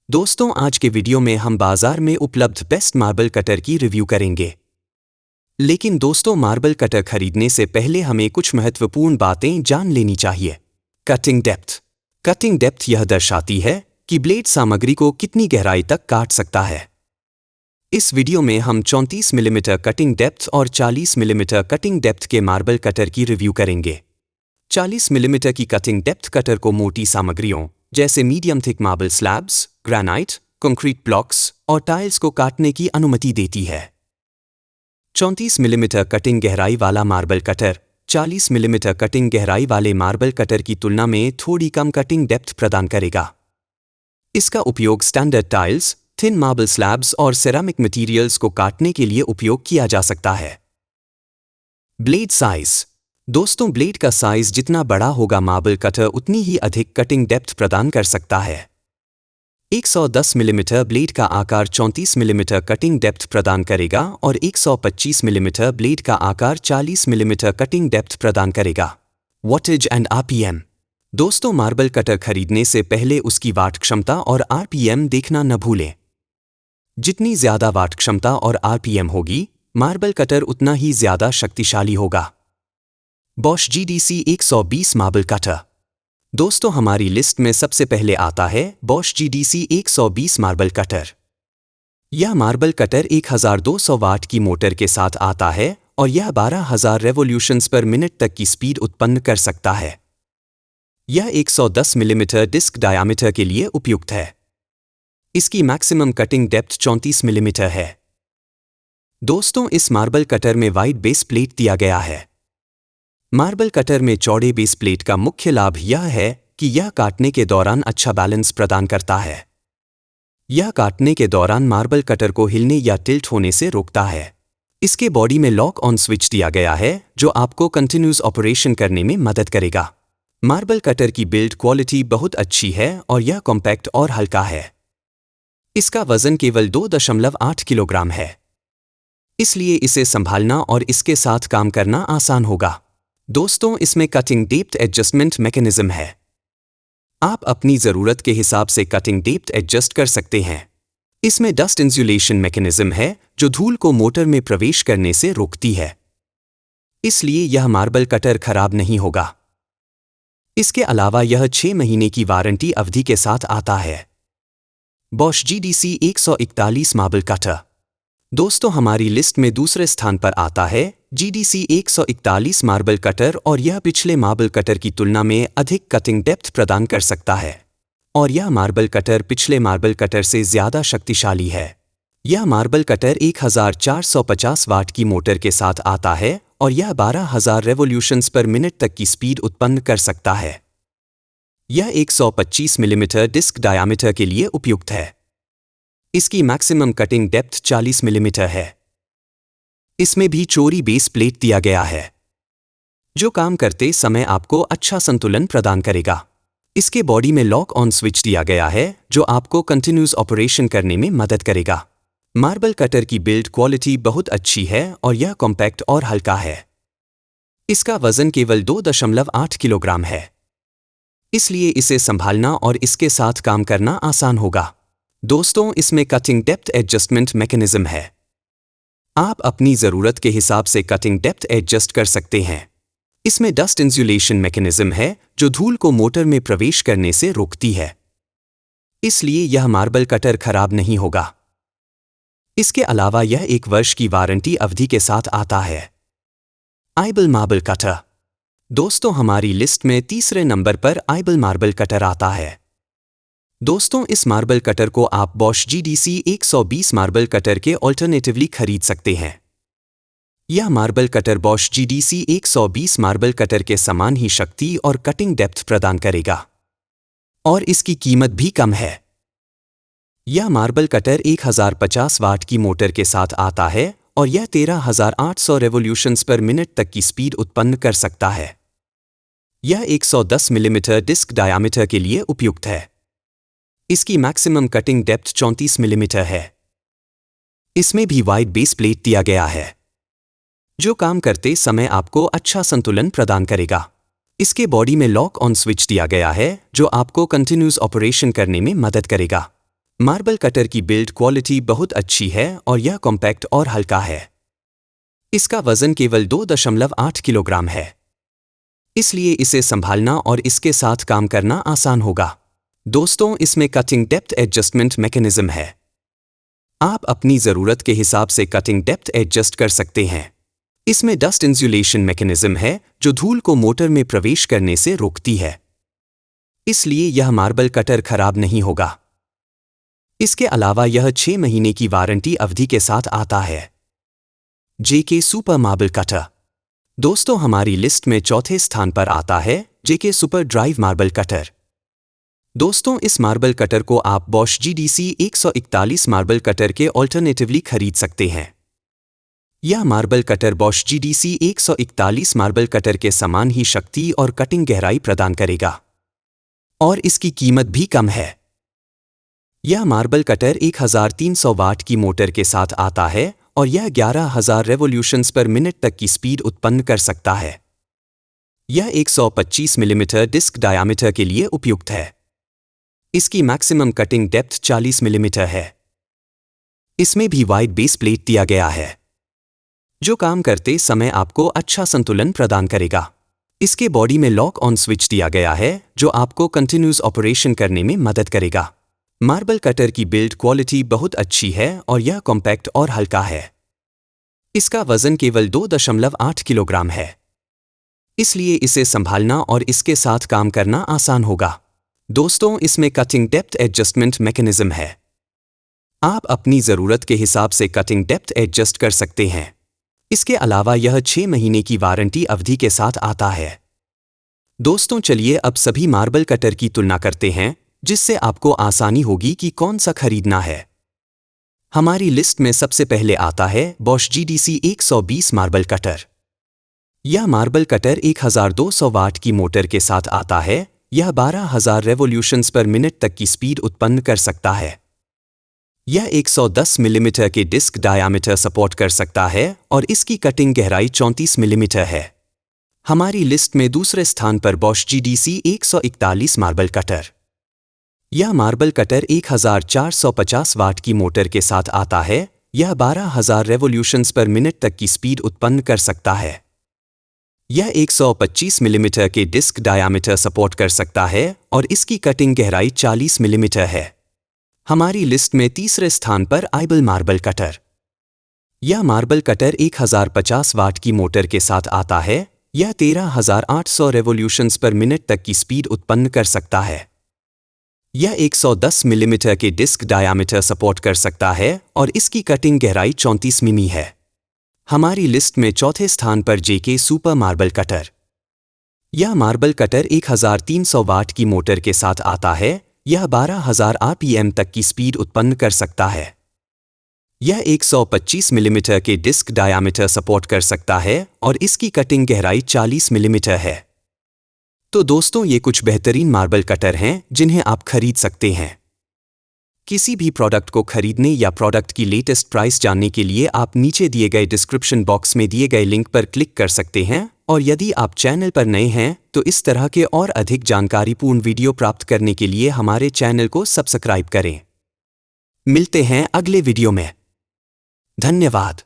दोस्तों, आज के वीडियो में हम बाजार में उपलब्ध बेस्ट मार्बल कटर की रिव्यू करेंगे। लेकिन दोस्तों, मार्बल कटर खरीदने से पहले हमें कुछ महत्वपूर्ण बातें जान लेनी चाहिए। Cutting depth. कटिंग डेप्थ यह दर्शाती है कि ब्लेड सामग्री को कितनी गहराई तक काट सकता है। इस वीडियो में हम 34 मिलीमीटर कटिंग डेप्थ और 40 मिलीमीटर कटिंग डेप्थ के मार्बल कटर की रिव्यू करेंगे। 40 मिलीमीटर की कटिंग डेप्थ कटर को मोटी सामग्रियों जैसे medium thick marble slabs, granite, concrete blocks और टाइल्स को काटने की अनुमति देती है। 34 मिलीमीटर कटिंग गहराई वाला मार्बल कटर 40 मिलीमीटर कटिंग गहराई वाले मार्बल कटर की तुलना में थोड़ी कम कटिंग डेप्थ प्रदान करेगा। इसका उपयोग standard tiles, thin marble slabs और सेरामिक मटेरियल्स को काटने के लिए उपयोग किया जा सकता है। Blade size. दोस्तों, ब्लेड का साइज जितना बड़ा होगा, मार्बल कटर उतनी ही अधिक कटिंग डेप्थ प्रदान कर सकता है। 110 मिलीमीटर ब्लेड का आकार 34 मिलीमीटर कटिंग डेप्थ प्रदान करेगा और 125 मिलीमीटर ब्लेड का आकार 40 मिलीमीटर कटिंग डेप्थ प्रदान करेगा। Wattage and RPM. दोस्तों, मार्बल कटर खरीदने से पहले उसकी वाट क्षमता और आरपीएम देखना न भूलें। जितनी ज्यादा वाट क्षमता और आरपीएम होगी, मार्बल कटर उतना ही ज्यादा शक्तिशाली होगा। Bosch GDC 120 marble cutter. दोस्तों, हमारी लिस्ट में सबसे पहले आता है बॉश GDC 120 मार्बल कटर। यह मार्बल कटर 1200 वाट की मोटर के साथ आता है और यह 12,000 रेवोल्यूशंस पर मिनट तक की स्पीड उत्पन्न कर सकता है। यह 110 मिलीमीटर डिस्क डायामीटर के लिए उपयुक्त है। इसकी मैक्सिमम कटिंग डेप्थ 34 मिलीमीटर है। दोस्तों, इस मार्बल कटर में वाइड बेस प्लेट दिया गया है। मार्बल कटर में चौड़े बेस प्लेट का मुख्य लाभ यह है कि यह काटने के दौरान अच्छा बैलेंस प्रदान करता है। यह काटने के दौरान मार्बल कटर को हिलने या टिल्ट होने से रोकता है। इसके बॉडी में लॉक ऑन स्विच दिया गया है जो आपको कंटिन्यूस ऑपरेशन करने में मदद करेगा। मार्बल कटर की बिल्ड क्वालिटी बहुत अच्छी है और यह कॉम्पैक्ट और हल्का है। इसका वजन केवल 2.8 किलोग्राम है, इसलिए इसे संभालना और इसके साथ काम करना आसान होगा। दोस्तों, इसमें कटिंग डेप्थ एडजस्टमेंट मैकेनिज्म है। आप अपनी ज़रूरत के हिसाब से कटिंग डेप्थ एडजस्ट कर सकते हैं। इसमें डस्ट इंसुलेशन मैकेनिज्म है जो धूल को मोटर में प्रवेश करने से रोकती है, इसलिए यह मार्बल कटर खराब नहीं होगा। इसके अलावा यह 6 महीने की वारंटी अवधि के साथ आता है। Bosch GDC 141 marble cutter. दोस्तों, हमारी लिस्ट में दूसरे स्थान पर आता है GDC 141 मार्बल कटर और यह पिछले मार्बल कटर की तुलना में अधिक कटिंग डेप्थ प्रदान कर सकता है और यह मार्बल कटर पिछले मार्बल कटर से ज़्यादा शक्तिशाली है। यह मार्बल कटर 1450 वाट की मोटर के साथ आता है और यह 12,000 रेवोल्यूशंस पर मिनट तक की स्पीड उत्पन्न कर सकता है। यह 125 मिलीमीटर डिस्क डायामीटर के लिए उपयुक्त है। इसकी मैक्सिमम कटिंग डेप्थ 40 मिलीमीटर है। इसमें भी चौड़ी बेस प्लेट दिया गया है जो काम करते समय आपको अच्छा संतुलन प्रदान करेगा। इसके बॉडी में लॉक ऑन स्विच दिया गया है जो आपको कंटिन्यूस ऑपरेशन करने में मदद करेगा। मार्बल कटर की बिल्ड क्वालिटी बहुत अच्छी है और यह कॉम्पैक्ट और हल्का है। इसका वजन केवल 2.8 किलोग्राम है, इसलिए इसे संभालना और इसके साथ काम करना आसान होगा। दोस्तों, इसमें कटिंग डेप्थ एडजस्टमेंट मैकेनिज्म है। आप अपनी ज़रूरत के हिसाब से कटिंग डेप्थ एडजस्ट कर सकते हैं। इसमें डस्ट इंसुलेशन मैकेनिज्म है जो धूल को मोटर में प्रवेश करने से रोकती है, इसलिए यह मार्बल कटर खराब नहीं होगा। इसके अलावा यह 1 वर्ष की वारंटी अवधि के साथ आता है। आइबल मार्बल कटर। दोस्तों, हमारी लिस्ट में तीसरे नंबर पर आइबल मार्बल कटर आता है। दोस्तों, इस मार्बल कटर को आप बॉश GDC 120 मार्बल कटर के ऑल्टरनेटिवली खरीद सकते हैं। यह marble cutter Bosch GDC 120 marble cutter के समान ही शक्ति और कटिंग डेप्थ प्रदान करेगा और इसकी कीमत भी कम है। यह मार्बल कटर 1050 वाट की मोटर के साथ आता है और यह 13,800 रेवोल्यूशंस पर मिनट तक की स्पीड उत्पन्न कर सकता है। यह 110 मिलीमीटर डिस्क डायामीटर के लिए उपयुक्त है। इसकी मैक्सिमम कटिंग डेप्थ 34 मिलीमीटर है। इसमें भी वाइड बेस प्लेट दिया गया है जो काम करते समय आपको अच्छा संतुलन प्रदान करेगा। इसके बॉडी में लॉक ऑन स्विच दिया गया है जो आपको कंटिन्यूस ऑपरेशन करने में मदद करेगा। मार्बल कटर की बिल्ड क्वालिटी बहुत अच्छी है और यह कॉम्पैक्ट और हल्का है। इसका वजन केवल 2.8 किलोग्राम है, इसलिए इसे संभालना और इसके साथ काम करना आसान होगा। दोस्तों, इसमें कटिंग डेप्थ एडजस्टमेंट मैकेनिज्म है। आप अपनी ज़रूरत के हिसाब से कटिंग डेप्थ एडजस्ट कर सकते हैं। इसमें डस्ट इंसुलेशन मैकेनिज्म है जो धूल को मोटर में प्रवेश करने से रोकती है, इसलिए यह मार्बल कटर खराब नहीं होगा। इसके अलावा यह 6 महीने की वारंटी अवधि के साथ आता है। जेके सुपर मार्बल कटर। दोस्तों, हमारी लिस्ट में चौथे स्थान पर आता है जेके सुपर ड्राइव मार्बल कटर। दोस्तों, इस मार्बल कटर को आप बॉश GDC 141 मार्बल कटर के ऑल्टरनेटिवली खरीद सकते हैं। यह marble cutter Bosch GDC 141 marble cutter के समान ही शक्ति और कटिंग गहराई प्रदान करेगा, और इसकी कीमत भी कम है। यह मार्बल कटर 1300 वाट की मोटर के साथ आता है और यह 11,000 रेवोल्यूशंस पर मिनट तक की स्पीड उत्पन्न कर सकता है। यह 125 मिलीमीटर डिस्क डायामीटर के लिए उपयुक्त है। इसकी मैक्सिमम कटिंग डेप्थ 40 मिलीमीटर है। इसमें भी वाइड बेस प्लेट दिया गया है, जो काम करते समय आपको अच्छा संतुलन प्रदान करेगा। इसके बॉडी में लॉक ऑन स्विच दिया गया है जो आपको कंटिन्यूस ऑपरेशन करने में मदद करेगा। मार्बल कटर की बिल्ड क्वालिटी बहुत अच्छी है और यह कॉम्पैक्ट और हल्का है। इसका वजन केवल 2.8 किलोग्राम है, इसलिए इसे संभालना और इसके साथ काम करना आसान होगा। दोस्तों, इसमें कटिंग डेप्थ एडजस्टमेंट मैकेनिज्म है। आप अपनी ज़रूरत के हिसाब से कटिंग डेप्थ एडजस्ट कर सकते हैं। इसके अलावा यह 6 महीने की वारंटी अवधि के साथ आता है। दोस्तों, चलिए अब सभी मार्बल कटर की तुलना करते हैं, जिससे आपको आसानी होगी कि कौन सा खरीदना है। हमारी लिस्ट में सबसे पहले आता है बॉश GDC 120 मार्बल कटर। यह मार्बल कटर 1200 वाट की मोटर के साथ आता है। यह 12,000 रेवोल्यूशंस पर मिनट तक की स्पीड उत्पन्न कर सकता है। यह 110 मिलीमीटर के डिस्क डायामीटर सपोर्ट कर सकता है और इसकी कटिंग गहराई 34 मिलीमीटर है। हमारी लिस्ट में दूसरे स्थान पर बॉश GDC 141 मार्बल कटर। यह मार्बल कटर 1450 वाट की मोटर के साथ आता है। यह 12,000 रेवोल्यूशंस पर मिनट तक की स्पीड उत्पन्न कर सकता है। यह 125 मिलीमीटर के डिस्क डायामीटर सपोर्ट कर सकता है और इसकी कटिंग गहराई 40 मिलीमीटर है। हमारी लिस्ट में तीसरे स्थान पर आइबल मार्बल कटर। यह मार्बल कटर 1050 वाट की मोटर के साथ आता है। यह 13,800 रेवोल्यूशंस पर मिनट तक की स्पीड उत्पन्न कर सकता है। यह 110 मिलीमीटर के डिस्क डायामीटर सपोर्ट कर सकता है और इसकी कटिंग गहराई 34 मिमी है। हमारी लिस्ट में चौथे स्थान पर जेके सुपर मार्बल कटर। यह मार्बल कटर 1300 वाट की मोटर के साथ आता है। यह 12,000 RPM तक की स्पीड उत्पन्न कर सकता है। यह 125 मिलीमीटर के डिस्क डायामीटर सपोर्ट कर सकता है और इसकी कटिंग गहराई 40 मिलीमीटर है। तो दोस्तों, ये कुछ बेहतरीन मार्बल कटर हैं जिन्हें आप खरीद सकते हैं। किसी भी प्रोडक्ट को खरीदने या प्रोडक्ट की लेटेस्ट प्राइस जानने के लिए आप नीचे दिए गए डिस्क्रिप्शन बॉक्स में दिए गए लिंक पर क्लिक कर सकते हैं। और यदि आप चैनल पर नए हैं तो इस तरह के और अधिक जानकारीपूर्ण वीडियो प्राप्त करने के लिए हमारे चैनल को सब्सक्राइब करें। मिलते हैं अगले वीडियो में। धन्यवाद।